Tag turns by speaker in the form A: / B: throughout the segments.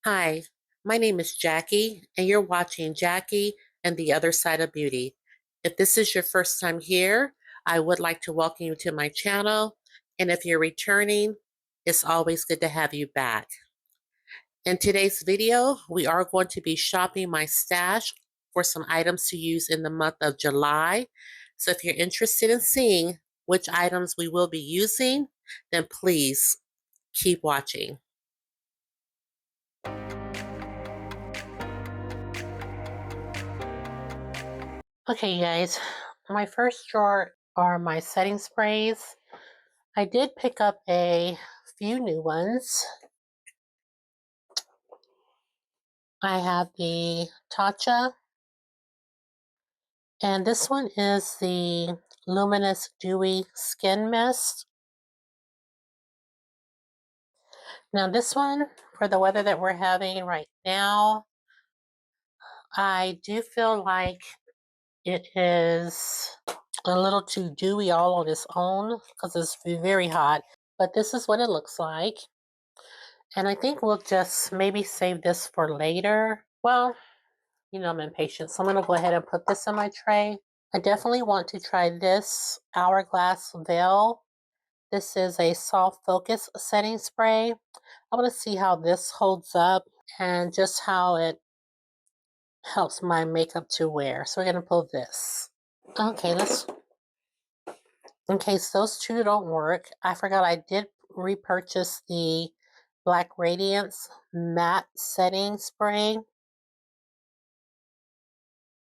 A: Hi, my name is Jackie, and you're watching Jackie and the Other Side of Beauty. If this is your first time here, I would like to welcome you to my channel. And if you're returning, it's always good to have you back. In today's video, we are going to be shopping my stash for some items to use in the month of July. So if you're interested in seeing which items we will be using, then please keep watching. Okay, guys, my first drawer are my setting sprays. I did pick up a few new ones. I have the Tatcha, and this one is the Luminous Dewy Skin Mist. Now, this one, for the weather that we're having right now, I do feel like it is a little too dewy all on its own because it's very hot. But this is what it looks like. And I think we'll just maybe save this for later. Well, you know I'm impatient, so I'm going to go ahead and put this in my tray. I definitely want to try this Hourglass Veil. This is a soft focus setting spray. I want to see how this holds up and just how it helps my makeup to wear. So we're going to pull this. Okay, in case those two don't work, I forgot I did repurchase the Black Radiance matte setting spray.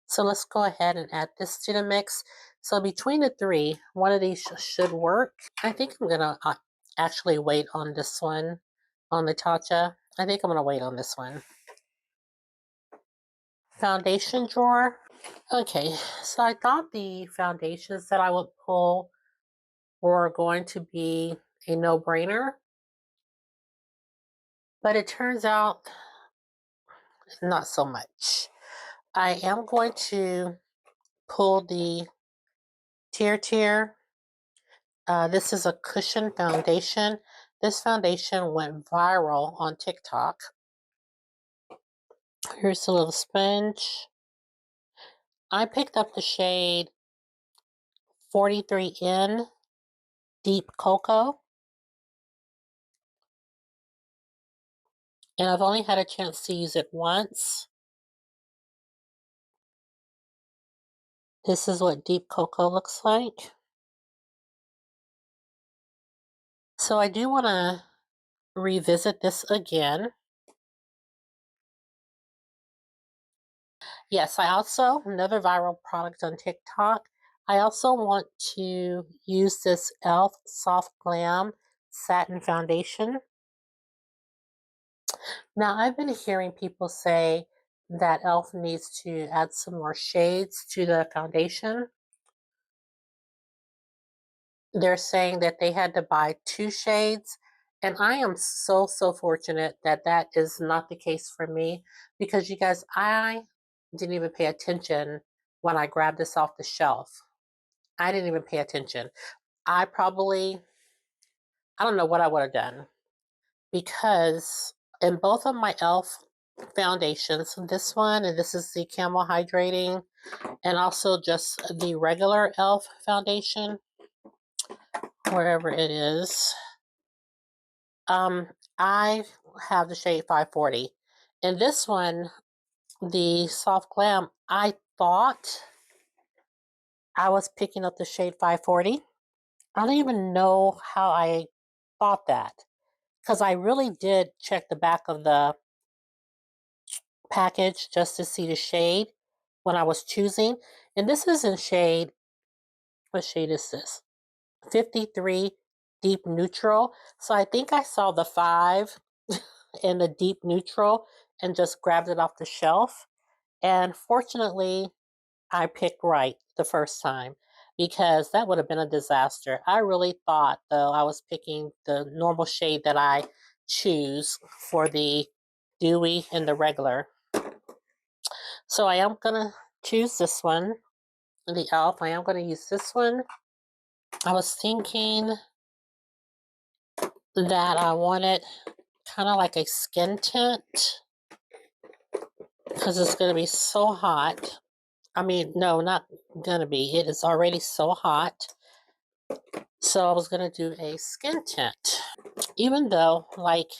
A: So let's go ahead and add this to the mix. So between the three, one of these should work. I think I'm going to actually wait on this one, on the Tatcha. I think I'm going to wait on this one. Foundation drawer. Okay, so I thought the foundations that I would pull were going to be a no-brainer. But it turns out not so much. I am going to pull the Tear. This is a cushion foundation. This foundation went viral on TikTok. Here's a little sponge. I picked up the shade 43N Deep Cocoa. And I've only had a chance to use it once. This is what Deep Cocoa looks like. So I do want to revisit this again. Yes, I also, another viral product on TikTok, I also want to use this e.l.f. Soft Glam Satin Foundation. Now, I've been hearing people say that e.l.f. needs to add some more shades to the foundation. They're saying that they had to buy 2 shades, and I am so fortunate that that is not the case for me, because you guys, I didn't even pay attention when I grabbed this off the shelf. I didn't even pay attention. I don't know what I would have done, because in both of my e.l.f. foundations, this one, and this is the Camel Hydrating, and also just the regular e.l.f. foundation, wherever it is, I have the shade 540. And this one, the Soft Glam, I thought I was picking up the shade 540. I don't even know how I thought that, because I really did check the back of the package just to see the shade when I was choosing. And this is in shade, what shade is this? 53 Deep Neutral. So I think I saw the 5 in the Deep Neutral and just grabbed it off the shelf. And fortunately, I picked right the first time, because that would have been a disaster. I really thought, though, I was picking the normal shade that I choose for the dewy and the regular. So I am going to choose this one, the e.l.f. I am going to use this one. I was thinking that I wanted kind of like a skin tint. because it's going to be so hot. I mean, no, not going to be. It is already so hot. So I was going to do a skin tint. Even though, like,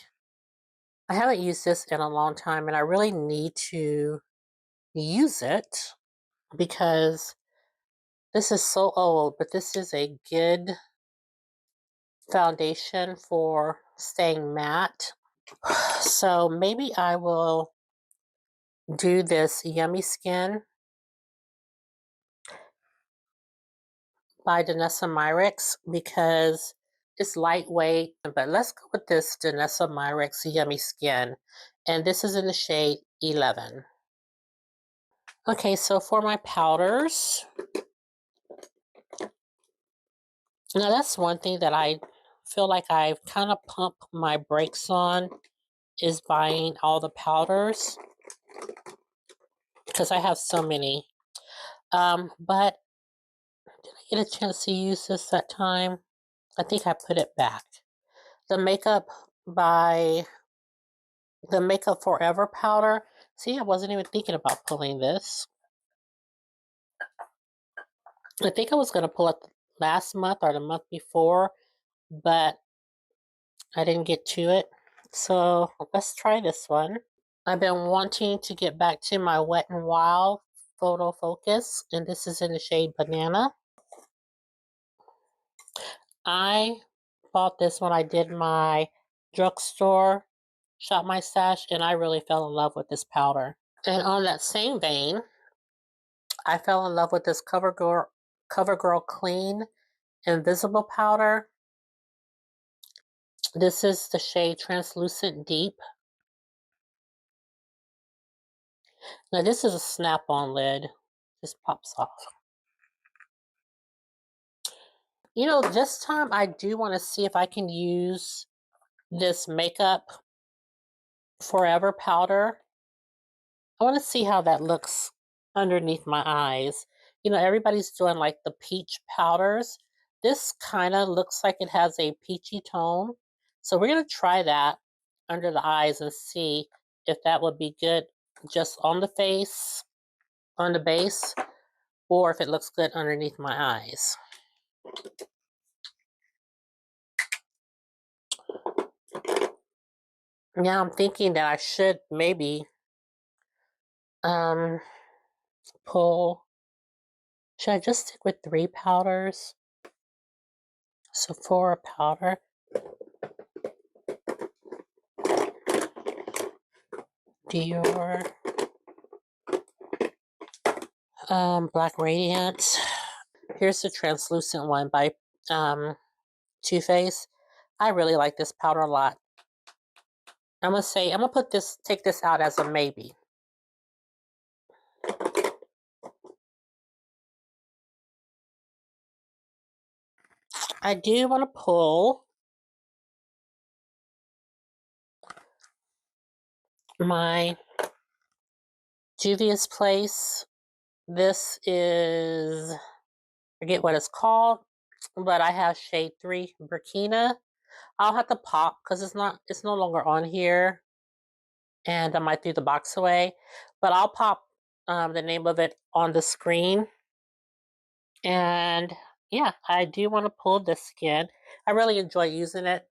A: I haven't used this in a long time and I really need to use it because this is so old, but this is a good foundation for staying matte. So maybe I will do this Yummy Skin by Danessa Myricks because it's lightweight. But let's go with this Danessa Myricks Yummy Skin. And this is in the shade 11. Okay, so for my powders, now that's one thing that I feel like I've kind of pumped my brakes on is buying all the powders because I have so many. But did I get a chance to use this that time? I think I put it back. The Makeup Forever powder. See, I wasn't even thinking about pulling this. I think I was going to pull it last month or the month before, but I didn't get to it. So let's try this one. I've been wanting to get back to my Wet n Wild Photo Focus, and this is in the shade Banana. I bought this when I did my drugstore Shop My Stash, and I really fell in love with this powder. And on that same vein, I fell in love with this CoverGirl Clean Invisible Powder. This is the shade Translucent Deep. Now this is a snap-on lid. Just pops off. You know, this time I do want to see if I can use this Makeup Forever powder. I want to see how that looks underneath my eyes. You know, everybody's doing like the peach powders. This kind of looks like it has a peachy tone. So we're going to try that under the eyes and see if that would be good just on the face, on the base, or if it looks good underneath my eyes. Now I'm thinking that I should maybe pull. Should I just stick with 3 powders? Sephora powder. Dior. Black Radiance. Here's the translucent one by Too Faced. I really like this powder a lot. I'm gonna take this out as a maybe. I do want to pull my Juvia's Place. This is, I forget what it's called, but I have shade 3 Burkina. I'll have to pop because it's no longer on here, and I might throw the box away, but I'll pop the name of it on the screen. And yeah, I do want to pull this again. I really enjoy using it,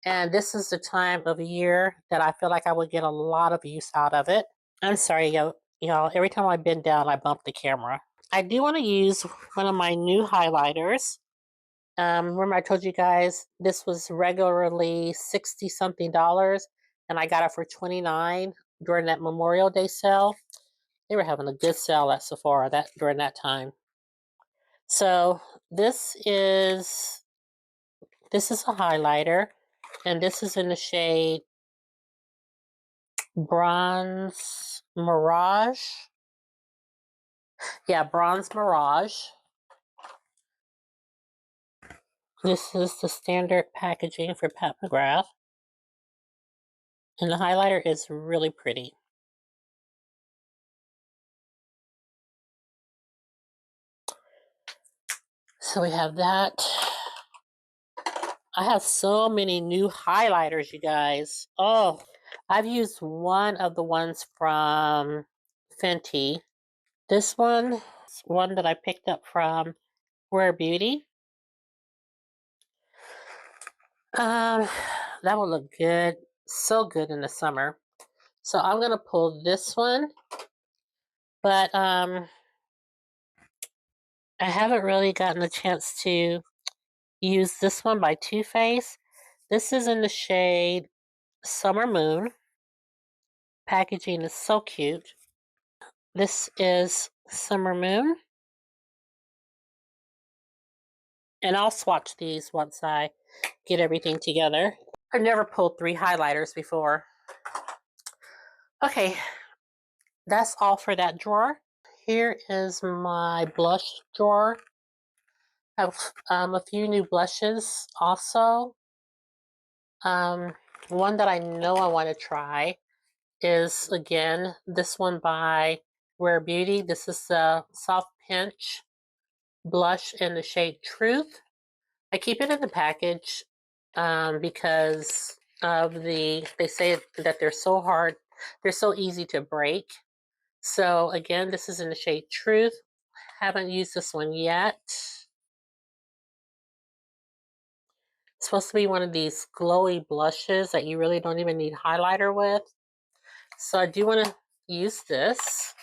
A: and this is the time of year that I feel like I would get a lot of use out of it. I'm sorry, y'all. Every time I bend down, I bump the camera. I do want to use one of my new highlighters. Remember I told you guys this was regularly $60 something, and I got it for $29 during that Memorial Day sale. They were having a good sale at Sephora during that time. So this is a highlighter, and this is in the shade Bronze Mirage. Yeah, Bronze Mirage. This is the standard packaging for Pat McGrath. And the highlighter is really pretty. So we have that. I have so many new highlighters, you guys. Oh, I've used one of the ones from Fenty. This one is one that I picked up from Rare Beauty. That will look good. So good in the summer. So I'm going to pull this one. But I haven't really gotten a chance to use this one by Too Faced. This is in the shade Summer Moon. Packaging is so cute. This is Summer Moon. And I'll swatch these once I get everything together. I've never pulled 3 highlighters before. Okay, that's all for that drawer. Here is my blush drawer. I have a few new blushes also. One that I know I want to try is, again, this one by Rare Beauty. This is the Soft Pinch blush in the shade Truth. I keep it in the package because of they say that they're so hard, they're so easy to break. So again, this is in the shade Truth. Haven't used this one yet. It's supposed to be one of these glowy blushes that you really don't even need highlighter with. So I do want to use this.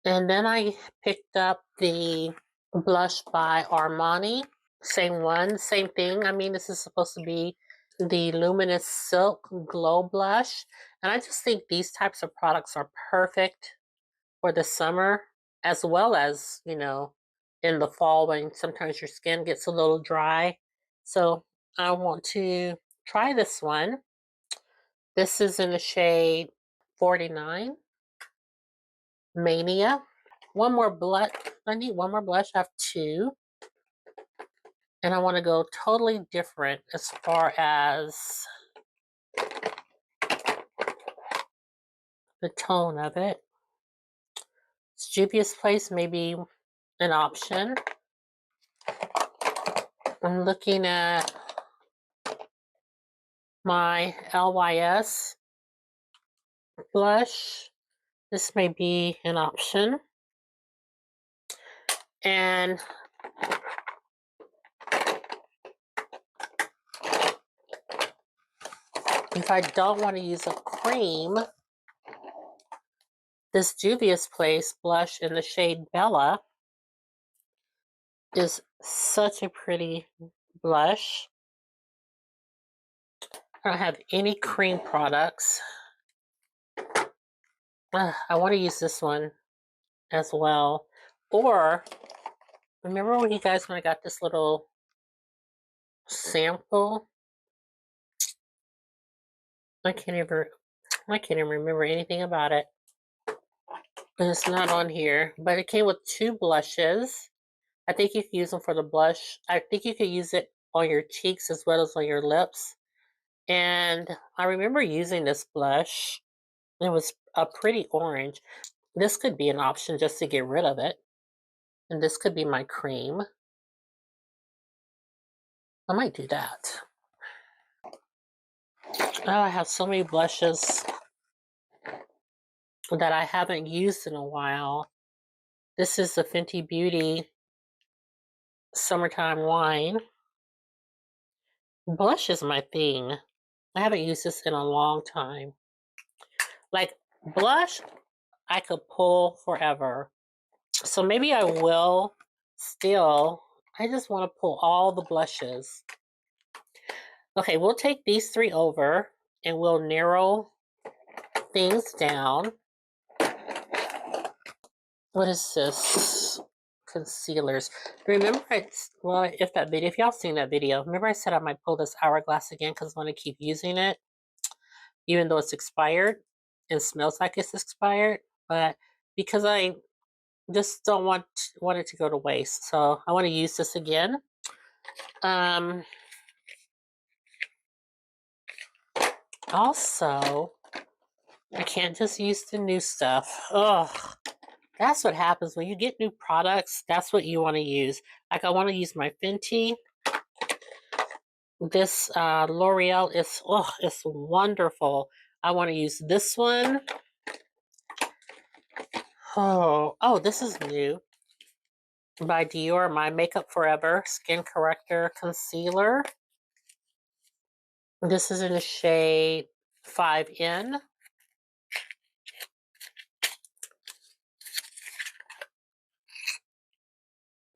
A: And then I picked up the blush by Armani. Same one, same thing. I mean, this is supposed to be the Luminous Silk Glow Blush. And I just think these types of products are perfect for the summer, as well as, you know, in the fall when sometimes your skin gets a little dry. So I want to try this one. This is in the shade 49, Mania. One more blush. I need one more blush. I have 2. And I want to go totally different as far as the tone of it. Juvia's Place may be an option. I'm looking at my LYS blush. This may be an option. And if I don't want to use a cream, this Juvia's Place blush in the shade Bella is such a pretty blush. I don't have any cream products. I want to use this one as well. Or, remember when you guys, when I got this little sample? I can't even remember anything about it. And it's not on here. But it came with 2 blushes. I think you can use them for the blush. I think you could use it on your cheeks as well as on your lips. And I remember using this blush. It was a pretty orange. This could be an option just to get rid of it. And this could be my cream. I might do that. Oh, I have so many blushes that I haven't used in a while. This is the Fenty Beauty Summertime Wine. Blush is my thing. I haven't used this in a long time. Like, blush, I could pull forever. So maybe I will still. I just want to pull all the blushes. Okay, we'll take these 3 over and we'll narrow things down. What is this? Concealers. Remember, if y'all seen that video, remember I said I might pull this Hourglass again because I want to keep using it, even though it's expired and smells like it's expired. But because I just don't want it to go to waste, so I want to use this again. Also, I can't just use the new stuff. Ugh. That's what happens when you get new products. That's what you want to use. Like, I want to use my Fenty This L'Oreal is, oh, it's wonderful. I want to use this one. Oh, this is new. By Dior, My Makeup Forever Skin Corrector Concealer. This is in the shade 5N.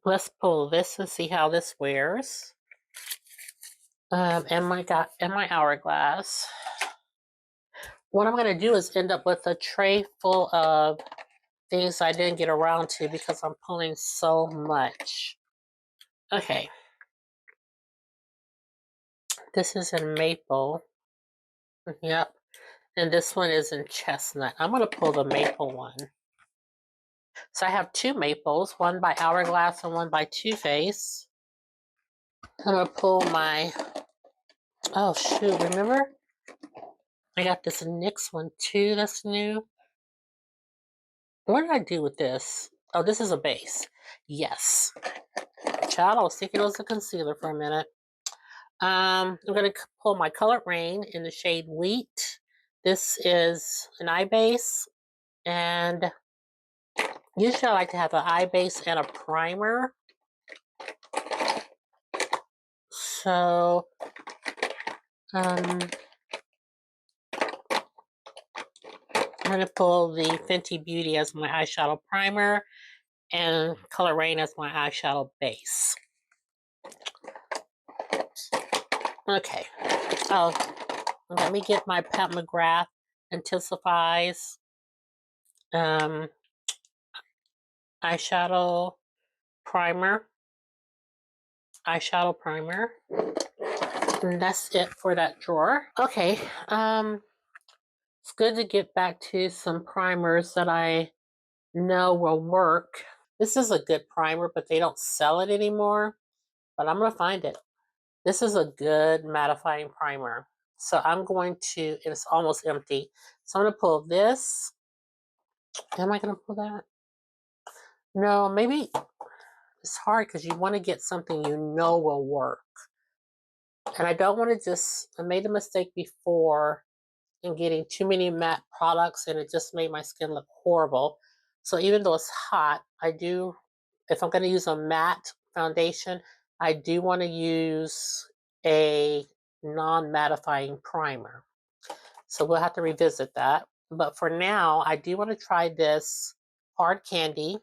A: Let's pull this and see how this wears. And my hourglass. What I'm going to do is end up with a tray full of things I didn't get around to because I'm pulling so much. Okay. This is in maple. Yep. And this one is in chestnut. I'm going to pull the maple one. So I have two maples, one by Hourglass and one by Too Faced. I'm going to pull my, oh shoot, remember? I got this NYX one too that's new. What did I do with this? Oh, this is a base. Yes. Child, I was thinking it was a concealer for a minute. I'm going to pull my Color Rain in the shade Wheat. This is an eye base, and usually I like to have an eye base and a primer. So, I'm going to pull the Fenty Beauty as my eyeshadow primer and Color Rain as my eyeshadow base. Okay. Oh, let me get my Pat McGrath Intensifies eyeshadow primer. And that's it for that drawer. Okay. It's good to get back to some primers that I know will work. This is a good primer, but they don't sell it anymore. But I'm going to find it. This is a good mattifying primer. So I'm going to, it's almost empty. So I'm going to pull this. Am I going to pull that? No, maybe it's hard because you want to get something you know will work. And I don't want to just, I made a mistake before in getting too many matte products and it just made my skin look horrible. So even though it's hot, I do, if I'm going to use a matte foundation, I do want to use a non-mattifying primer. So we'll have to revisit that. But for now, I do want to try this Hard Candy.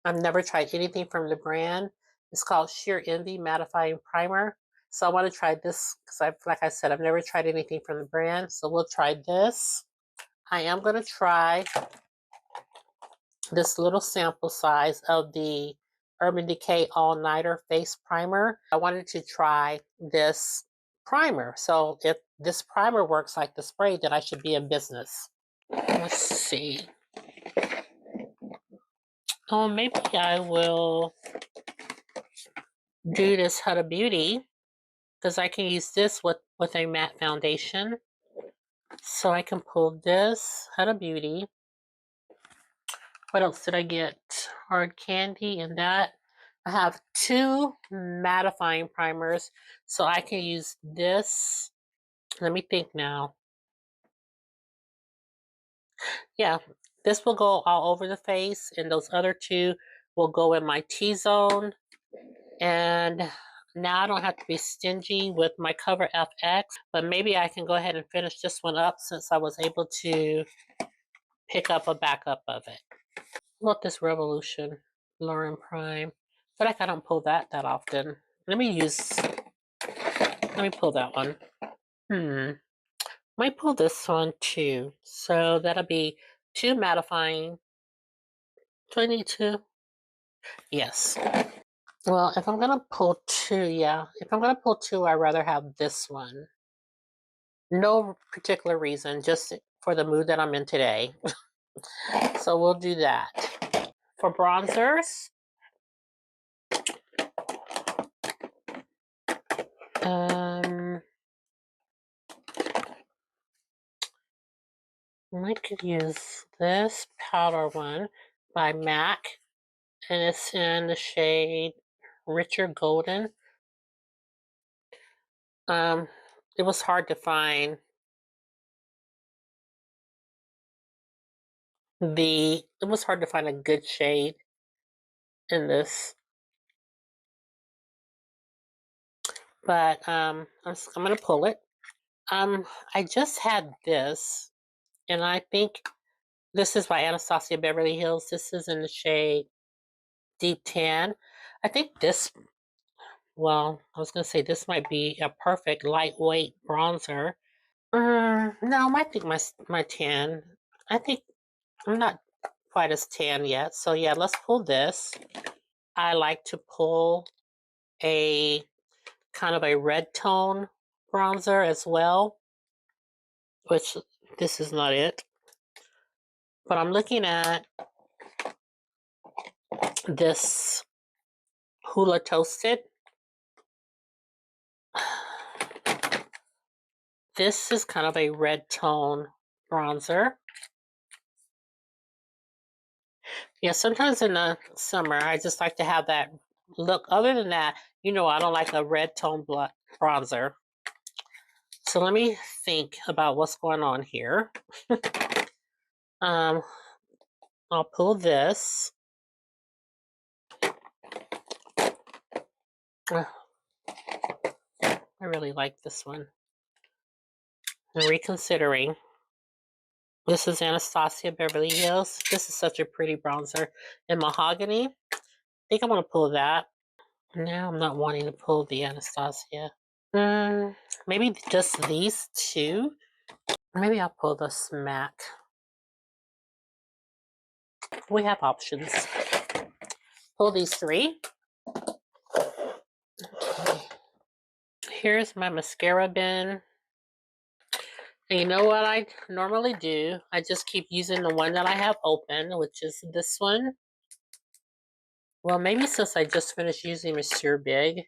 A: I've never tried anything from the brand. It's called Sheer Envy Mattifying Primer. So I want to try this because like I said, I've never tried anything from the brand. So we'll try this. I am going to try this little sample size of the Urban Decay All Nighter Face Primer. I wanted to try this primer. So if this primer works like the spray, then I should be in business. Let's see. Oh, maybe I will do this Huda Beauty because I can use this with a matte foundation. So I can pull this Huda Beauty. What else did I get? Hard Candy and that. I have two mattifying primers, so I can use this. Let me think now. Yeah, this will go all over the face, and those other two will go in my T-zone. And now I don't have to be stingy with my Cover FX, but maybe I can go ahead and finish this one up since I was able to pick up a backup of it. Look, this Revolution Lauren Prime. But I don't pull that often. Let me pull that one. Might pull this one too. So that'll be two mattifying. Do I need two? Yes. Well, if I'm going to pull two, yeah. If I'm going to pull two, I'd rather have this one. No particular reason, just for the mood that I'm in today. So we'll do that. For bronzers, I could use this powder one by MAC, and it's in the shade Richer Golden. it was hard to find it was hard to find a good shade in this. But I'm gonna pull it. I just had this, and I think this is by Anastasia Beverly Hills. This is in the shade Deep Tan. I think this, well, I was gonna say this might be a perfect lightweight bronzer. No, I think my tan. I think I'm not quite as tan yet. So yeah, let's pull this. I like to pull a kind of a red tone bronzer as well, which this is not it. But I'm looking at this Hula Toasted. This is kind of a red tone bronzer. Yeah, sometimes in the summer, I just like to have that look. Other than that, you know, I don't like a red tone bronzer. So let me think about what's going on here. I'll pull this. I really like this one. I'm reconsidering. This is Anastasia Beverly Hills. This is such a pretty bronzer in mahogany. I think I'm going to pull that. Now I'm not wanting to pull the Anastasia. Maybe just these two. Maybe I'll pull the Smack. We have options. Pull these three. Okay. Here's my mascara bin. And you know what I normally do? I just keep using the one that I have open, which is this one. Well, maybe since I just finished using Monsieur Big,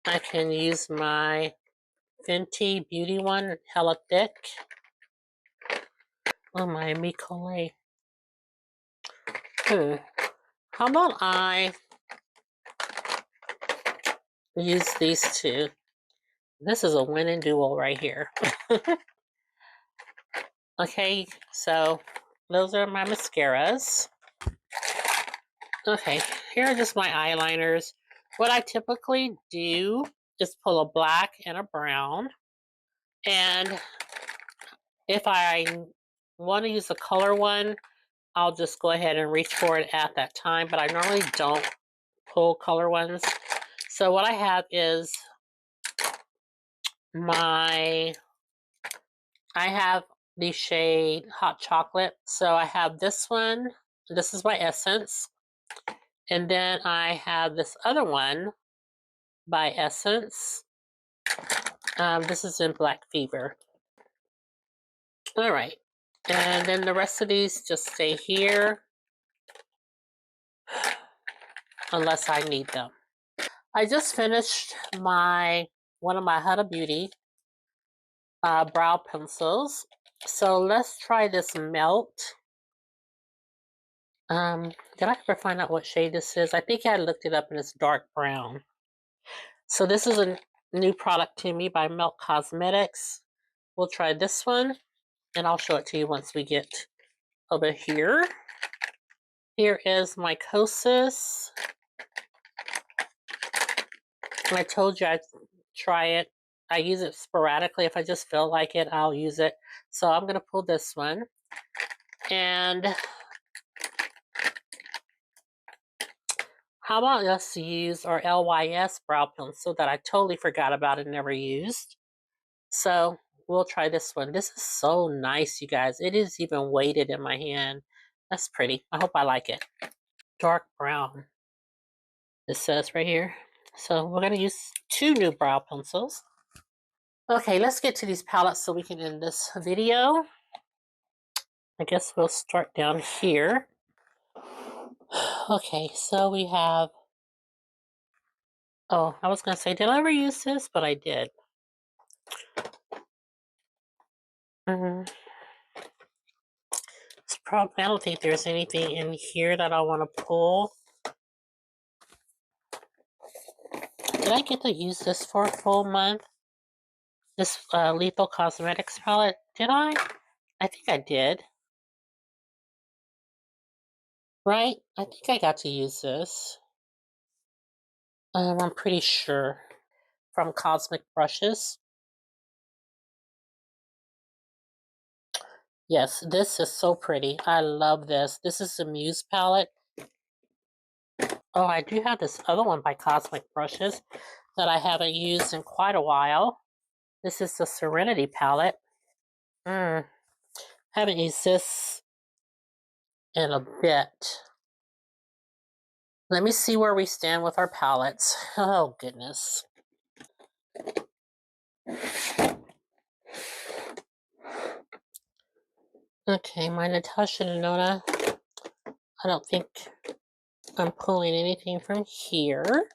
A: I can use my Fenty Beauty one, hella thick. Oh my, Micole. How about I use these two? This is a winning duo right here. Okay, so those are my mascaras. Okay, here are just my eyeliners. What I typically do is pull a black and a brown. And if I want to use the color one, I'll just go ahead and reach for it at that time. But I normally don't pull color ones. So what I have is I have the shade Hot Chocolate. So I have this one. This is my Essence. And then I have this other one by Essence. This is in Black Fever. All right. And then the rest of these just stay here unless I need them. I just finished one of my Huda Beauty brow pencils. So let's try this Melt. Did I ever find out what shade this is? I think I looked it up and it's dark brown. So this is a new product to me by Melt Cosmetics. We'll try this one and I'll show it to you once we get over here. Here is my Kosas. I told you I'd try it. I use it sporadically. If I just feel like it, I'll use it. So I'm going to pull this one. And how about us use our LYS brow pencil that I totally forgot about and never used. So we'll try this one. This is so nice, you guys. It is even weighted in my hand. That's pretty. I hope I like it. Dark brown. It says right here. So we're going to use two new brow pencils. Okay, let's get to these palettes so we can end this video. I guess we'll start down here. Okay, so we have... Oh, I was going to say, did I ever use this? But I did. I don't think there's anything in here that I want to pull. Did I get to use this for a full month? this Lethal Cosmetics palette. Did I? I think I did. Right? I think I got to use this. I'm pretty sure. From Cosmic Brushes. Yes, this is so pretty. I love this. This is the Muse palette. Oh, I do have this other one by Cosmic Brushes that I haven't used in quite a while. This is the Serenity palette. Haven't used this in a bit. Let me see where we stand with our palettes. Oh, goodness. Okay, my Natasha Denona. I don't think I'm pulling anything from here.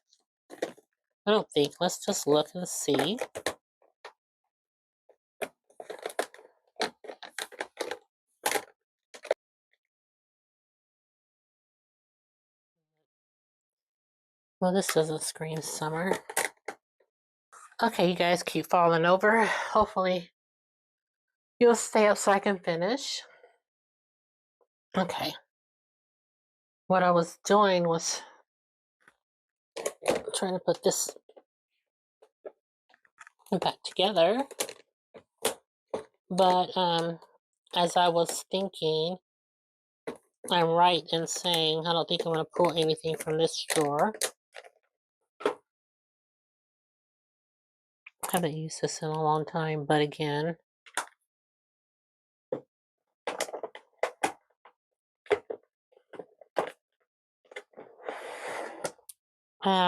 A: I don't think. Let's just look and see. Well, this doesn't scream summer. Okay, you guys keep falling over. Hopefully, you'll stay up so I can finish. Okay. What I was doing was trying to put this back together. But as I was thinking, I'm right in saying I don't think I'm going to pull anything from this drawer. I haven't used this in a long time, but again,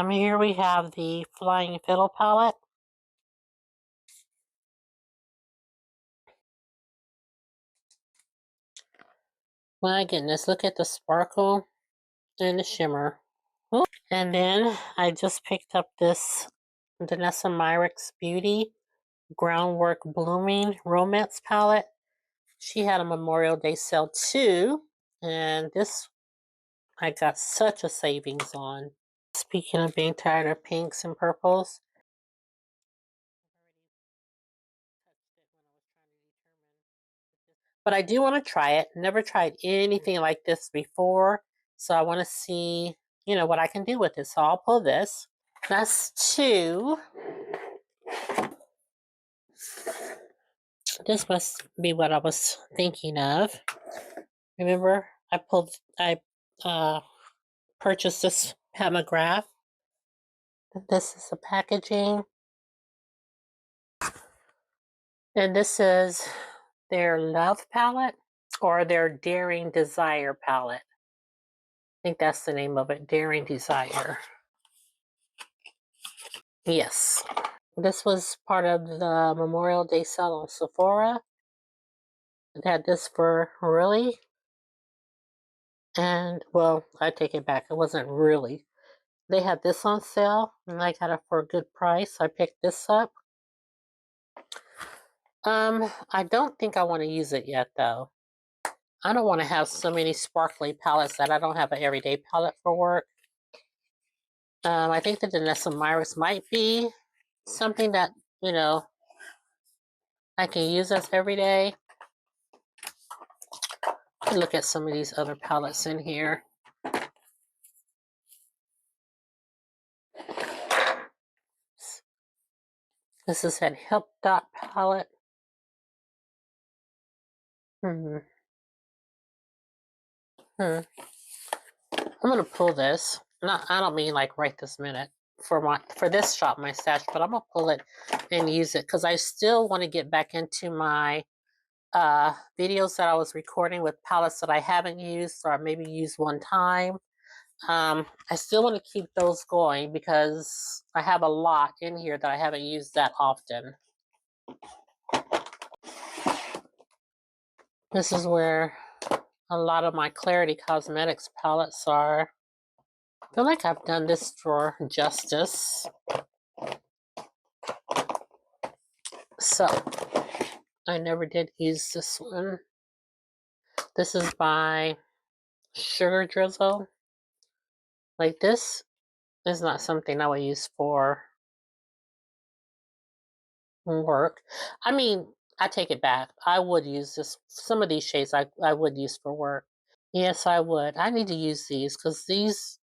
A: here we have the Flying Fiddle palette. My goodness, look at the sparkle and the shimmer. Ooh. And then I just picked up this Danessa Myricks Beauty Groundwork Blooming Romance palette. She had a Memorial Day sale too, and this I got such a savings on. Speaking of being tired of pinks and purples, but I do want to try it. Never tried anything like this before, so I want to see, what I can do with it. So I'll pull this. That's two. This must be what I was thinking of. Remember, I purchased this at McGrath. This is the packaging. And this is their Love palette or their Daring Desire palette. I think that's the name of it, Daring Desire. Yes. This was part of the Memorial Day sale on Sephora. It had this for really. And, well, I take it back. It wasn't really. They had this on sale, and I got it for a good price. I picked this up. I don't think I want to use it yet, though. I don't want to have so many sparkly palettes that I don't have an everyday palette for work. I think the Danessa Myricks might be something that, I can use as everyday. Look at some of these other palettes in here. This is that Hip Dot palette. I'm gonna pull this. I don't mean like right this minute for this Shop My Stash, but I'm gonna pull it and use it because I still want to get back into my videos that I was recording with palettes that I haven't used or maybe used one time. I still want to keep those going because I have a lot in here that I haven't used that often. This is where a lot of my Clarity Cosmetics palettes are. I feel like I've done this drawer justice. So, I never did use this one. This is by Sugar Drizzle. Like, this is not something I would use for work. I mean, I take it back. I would use this. Some of these shades I would use for work. Yes, I would. I need to use these because these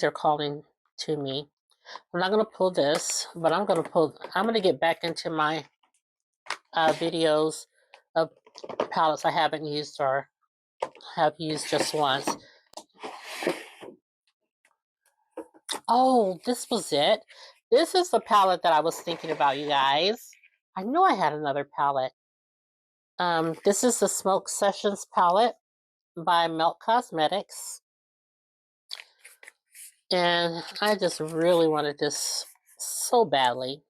A: are calling to me. I'm not going to pull this, but I'm going to get back into my videos of palettes I haven't used or have used just once. Oh, this was it. This is the palette that I was thinking about, you guys. I knew I had another palette. This is the Smoke Sessions palette by Melt Cosmetics. And I just really wanted this so badly.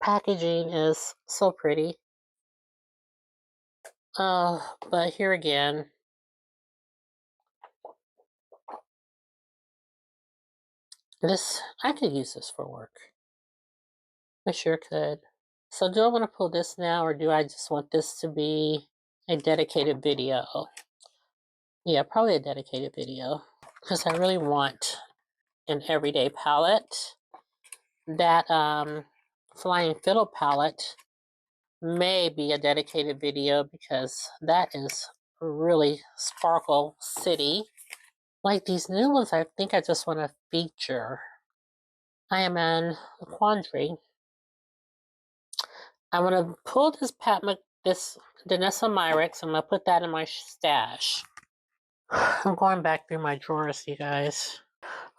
A: Packaging is so pretty. But here again, I could use this for work. I sure could. So do I want to pull this now, or do I just want this to be a dedicated video? Yeah, probably a dedicated video. Because I really want an everyday palette. That Flying Fiddle palette may be a dedicated video because that is really Sparkle City. Like these new ones, I think I just want to feature. I am in a quandary. I'm going to pull this Danessa Myricks. I'm going to put that in my stash. I'm going back through my drawers, you guys.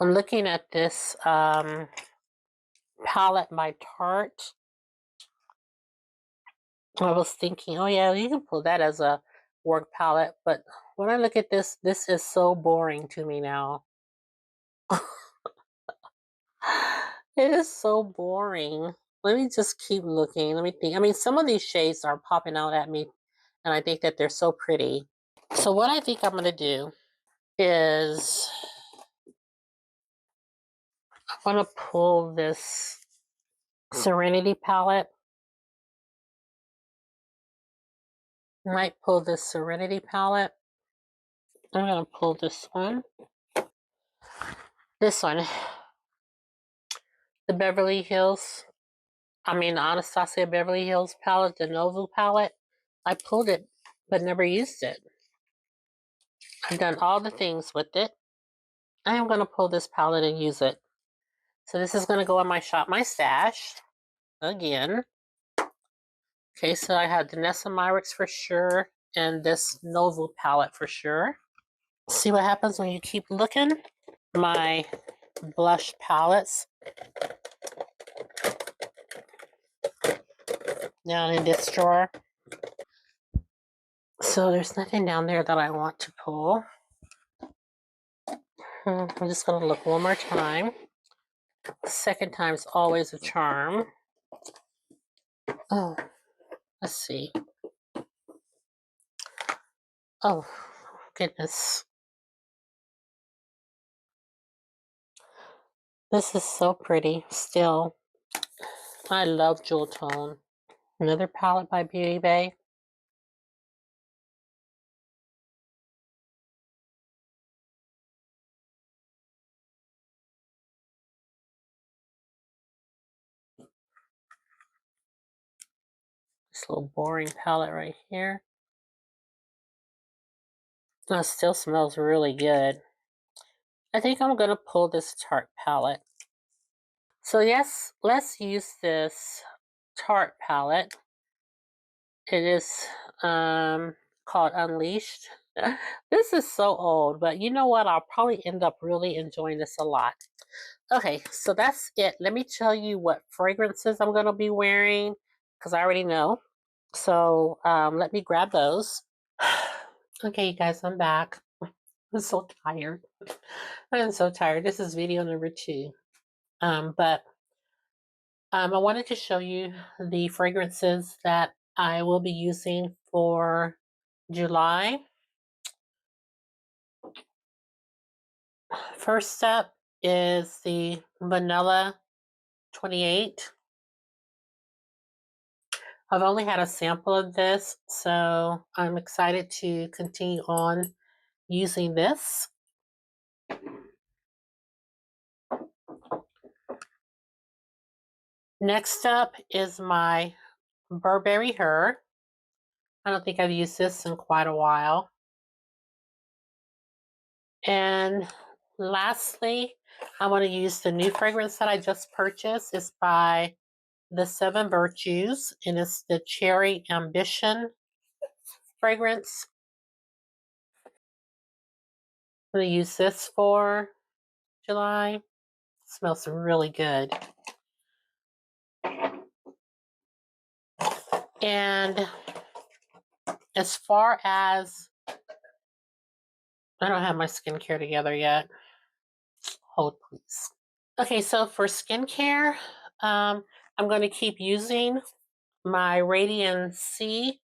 A: I'm looking at this palette by Tarte. I was thinking, oh yeah, you can pull that as a work palette, but when I look at this is so boring to me now. It is so boring. Let me just keep looking. Let me think. I mean, some of these shades are popping out at me, and I think that they're so pretty. So what I think I'm going to do is I want to pull this Serenity palette. I might pull this Serenity palette. I'm going to pull this one. This one. The Anastasia Beverly Hills palette, the Novu palette. I pulled it, but never used it. I've done all the things with it. I am going to pull this palette and use it. So this is going to go in my stash again. Okay, so I have Danessa Myricks for sure, and this Novu palette for sure. See what happens when you keep looking? My blush palettes down in this drawer. So there's nothing down there that I want to pull. I'm just going to look one more time. Second time's always a charm. Oh, let's see. Oh, goodness. This is so pretty still. I love Jewel Tone. Another palette by Beauty Bay. This little boring palette right here. It still smells really good. I think I'm going to pull this Tarte palette. So yes, let's use this Tarte palette. It is called Unleashed. This is so old, but you know what? I'll probably end up really enjoying this a lot. Okay, so that's it. Let me tell you what fragrances I'm going to be wearing because I already know. So let me grab those. Okay, you guys, I'm back. I'm so tired. I'm so tired. This is video number 2. But I wanted to show you the fragrances that I will be using for July. First step is the Vanilla 28. I've only had a sample of this, so I'm excited to continue on using this. Next up is my Burberry Her. I don't think I've used this in quite a while. And lastly, I want to use the new fragrance that I just purchased. It's by the Seven Virtues, and it's the Cherry Ambition fragrance. I'm going to use this for July. It smells really good. And as far as, I don't have my skincare together yet. Hold, please. Okay, so for skincare, I'm going to keep using my Radiance C.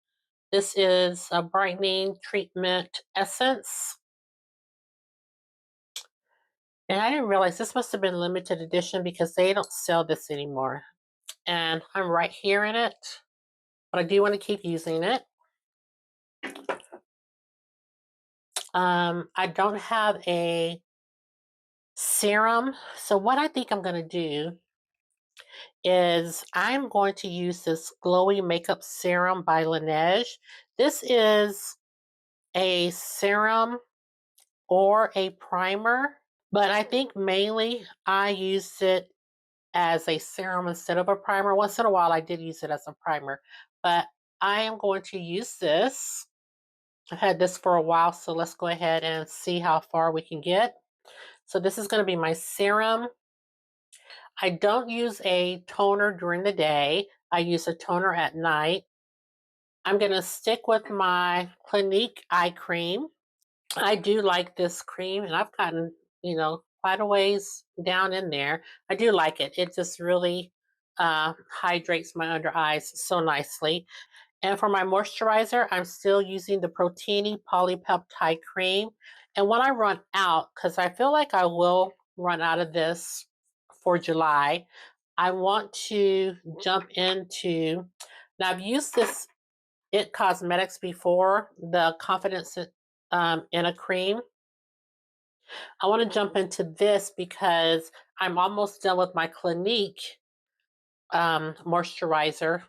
A: This is a brightening treatment essence. And I didn't realize this must have been limited edition because they don't sell this anymore. And I'm right here in it, but I do want to keep using it. I don't have a serum. So what I think I'm going to do is I'm going to use this Glowy Makeup Serum by Laneige. This is a serum or a primer, but I think mainly I use it as a serum instead of a primer. Once in a while I did use it as a primer, but I am going to use this. I've had this for a while, so let's go ahead and see how far we can get. So this is going to be my serum. I don't use a toner during the day. I use a toner at night. I'm going to stick with my Clinique eye cream. I do like this cream, and I've gotten, quite a ways down in there. I do like it. It just really hydrates my under eyes so nicely. And for my moisturizer, I'm still using the Protini Polypeptide Cream. And when I run out, because I feel like I will run out of this for July, I want to jump into, now I've used this IT Cosmetics before, the Confidence in a Cream. I want to jump into this because I'm almost done with my Clinique moisturizer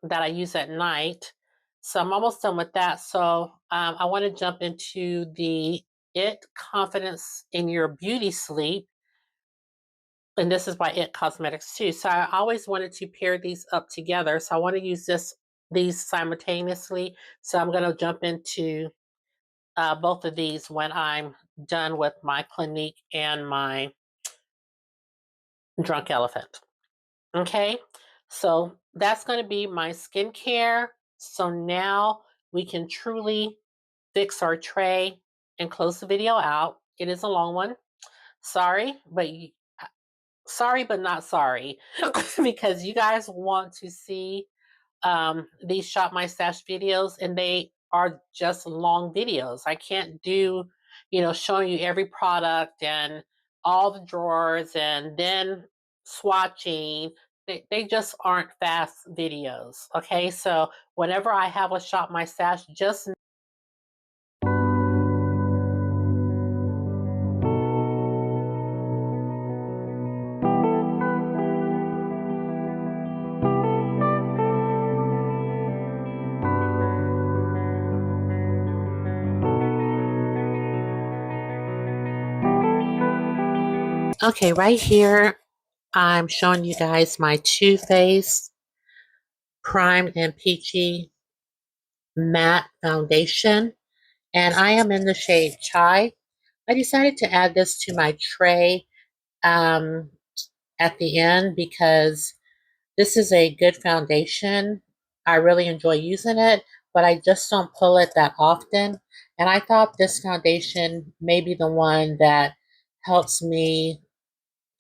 A: that I use at night. So I'm almost done with that. So I want to jump into the IT Confidence in Your Beauty Sleep. And this is by IT Cosmetics too. So I always wanted to pair these up together. So I want to use these simultaneously. So I'm going to jump into both of these when I'm done with my Clinique and my Drunk Elephant. Okay, so that's going to be my skincare. So now we can truly fix our tray and close the video out. It is a long one. Sorry, but not sorry because you guys want to see these Shop My Stash videos, and they are just long videos. I can't do, showing you every product and all the drawers and then swatching. They just aren't fast videos. Okay, so whenever I have a Shop My Stash, just okay, right here, I'm showing you guys my Too Faced Primed and Peachy Matte Foundation. And I am in the shade Chai. I decided to add this to my tray at the end because this is a good foundation. I really enjoy using it, but I just don't pull it that often. And I thought this foundation may be the one that helps me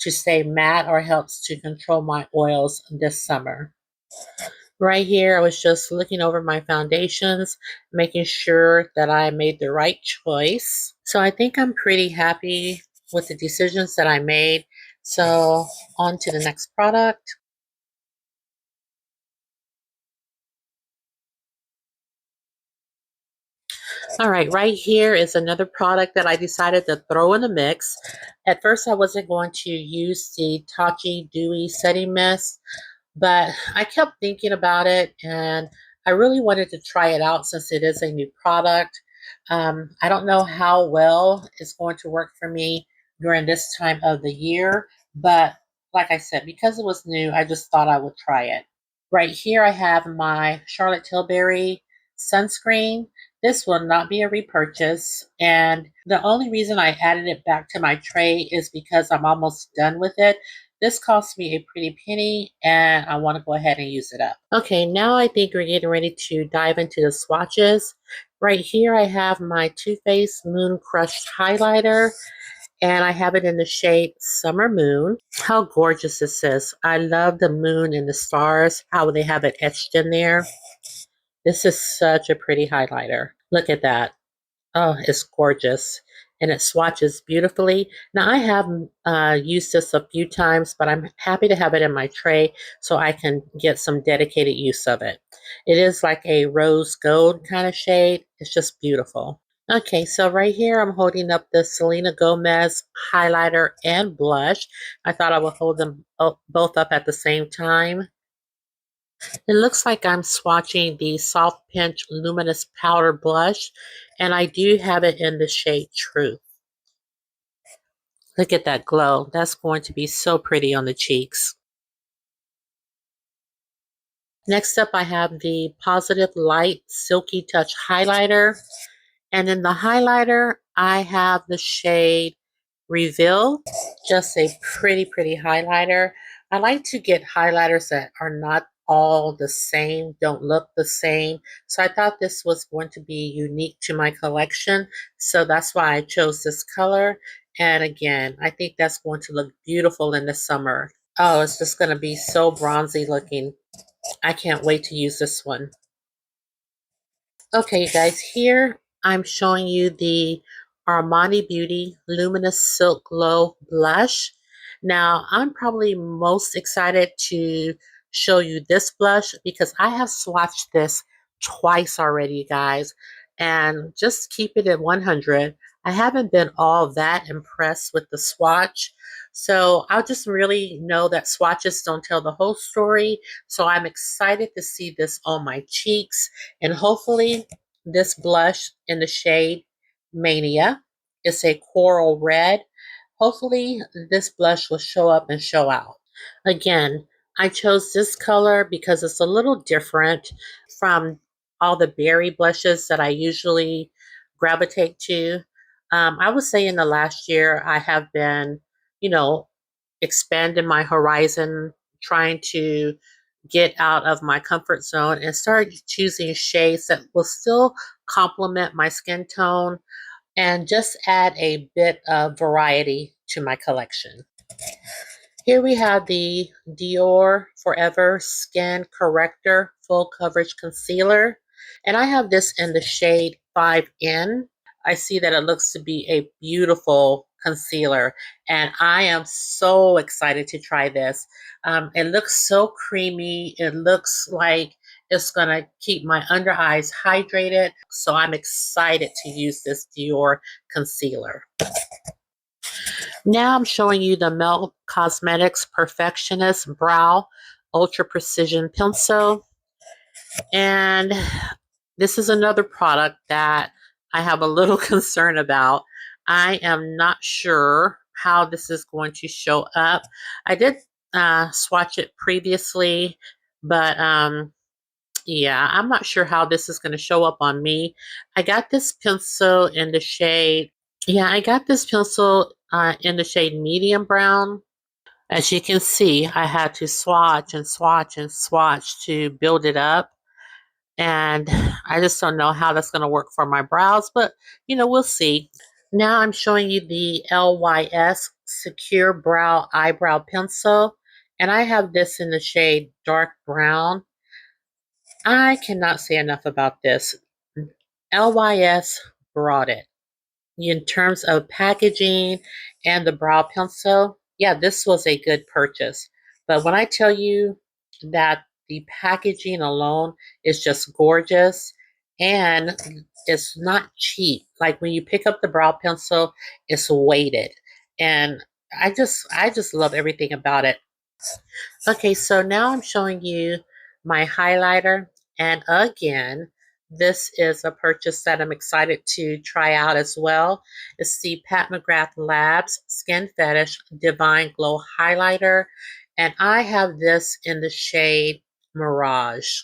A: to stay matte or helps to control my oils this summer. Right here, I was just looking over my foundations, making sure that I made the right choice. So I think I'm pretty happy with the decisions that I made. So on to the next product. All right here is another product that I decided to throw in the mix. At first, I wasn't going to use the Tachi Dewy Setting Mist, But I kept thinking about it and I really wanted to try it out since it is a new product. I don't know how well it's going to work for me during this time of the year, but like I said, because it was new, I just thought I would try it. Right here, I have my Charlotte Tilbury sunscreen. This will not be a repurchase, and the only reason I added it back to my tray is because I'm almost done with it. This cost me a pretty penny, and I want to go ahead and use it up. Okay, now I think we're getting ready to dive into the swatches. Right here, I have my Too Faced Moon Crushed Highlighter, and I have it in the shade Summer Moon. How gorgeous this is. I love the moon and the stars, how they have it etched in there. This is such a pretty highlighter. Look at that. Oh, it's gorgeous. And it swatches beautifully. Now, I have used this a few times, but I'm happy to have it in my tray so I can get some dedicated use of it. It is like a rose gold kind of shade. It's just beautiful. Okay, so right here I'm holding up the Selena Gomez highlighter and blush. I thought I would hold them both up at the same time. It looks like I'm swatching the Soft Pinch Luminous Powder Blush, and I do have it in the shade Truth. Look at that glow. That's going to be so pretty on the cheeks. Next up, I have the Positive Light Silky Touch Highlighter. And in the highlighter, I have the shade Reveal. Just a pretty, pretty highlighter. I like to get highlighters that are not all the same, don't look the same. So I thought this was going to be unique to my collection. So that's why I chose this color. And again, I think that's going to look beautiful in the summer. Oh, it's just going to be so bronzy looking. I can't wait to use this one. Okay, you guys, here I'm showing you the Armani Beauty Luminous Silk Glow Blush. Now, I'm probably most excited to show you this blush because I have swatched this twice already, you guys. And just keep it at 100. I haven't been all that impressed with the swatch. So I'll just really know that swatches don't tell the whole story. So I'm excited to see this on my cheeks. And hopefully this blush in the shade Mania. It's a coral red. Hopefully this blush will show up and show out. Again, I chose this color because it's a little different from all the berry blushes that I usually gravitate to. I would say in the last year, I have been, you know, expanding my horizon, trying to get out of my comfort zone and start choosing shades that will still complement my skin tone and just add a bit of variety to my collection. Here we have the Dior Forever Skin Corrector Full Coverage Concealer. And I have this in the shade 5N. I see that it looks to be a beautiful concealer. And I am so excited to try this. It looks so creamy. It looks like it's going to keep my under eyes hydrated. So I'm excited to use this Dior concealer. Now I'm showing you the Melt Cosmetics Perfectionist Brow Ultra Precision Pencil. And this is another product that I have a little concern about. I am not sure how this is going to show up. I did swatch it previously, but yeah, I'm not sure how this is going to show up on me. I got this pencil in the shade, yeah, I got this pencil in the shade medium brown. As you can see, I had to swatch and swatch and swatch to build it up. And I just don't know how that's going to work for my brows, but we'll see. Now I'm showing you the LYS Secure Brow Eyebrow Pencil. And I have this in the shade dark brown. I cannot say enough about this. LYS brought it. In terms of packaging and the brow pencil, yeah, this was a good purchase. But when I tell you that the packaging alone is just gorgeous and it's not cheap. Like when you pick up the brow pencil, it's weighted. And I just love everything about it. Okay, so now I'm showing you my highlighter. And again, this is a purchase that I'm excited to try out as well. It's the Pat McGrath Labs Skin Fetish Divine Glow Highlighter. And I have this in the shade Mirage.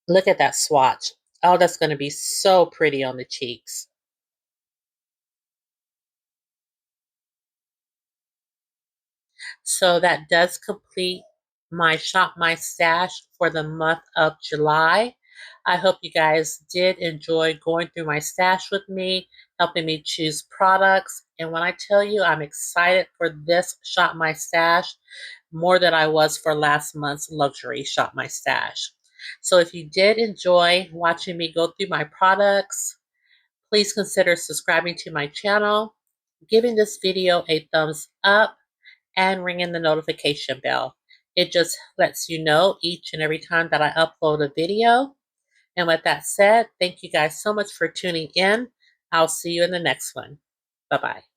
A: Look at that swatch. Oh, that's going to be so pretty on the cheeks. So that does complete my Shop My Stash for the month of July. I hope you guys did enjoy going through my stash with me, helping me choose products. And when I tell you I'm excited for this Shop My Stash, more than I was for last month's luxury Shop My Stash. So if you did enjoy watching me go through my products, please consider subscribing to my channel, giving this video a thumbs up, and ringing the notification bell. It just lets you know each and every time that I upload a video. And with that said, thank you guys so much for tuning in. I'll see you in the next one. Bye-bye.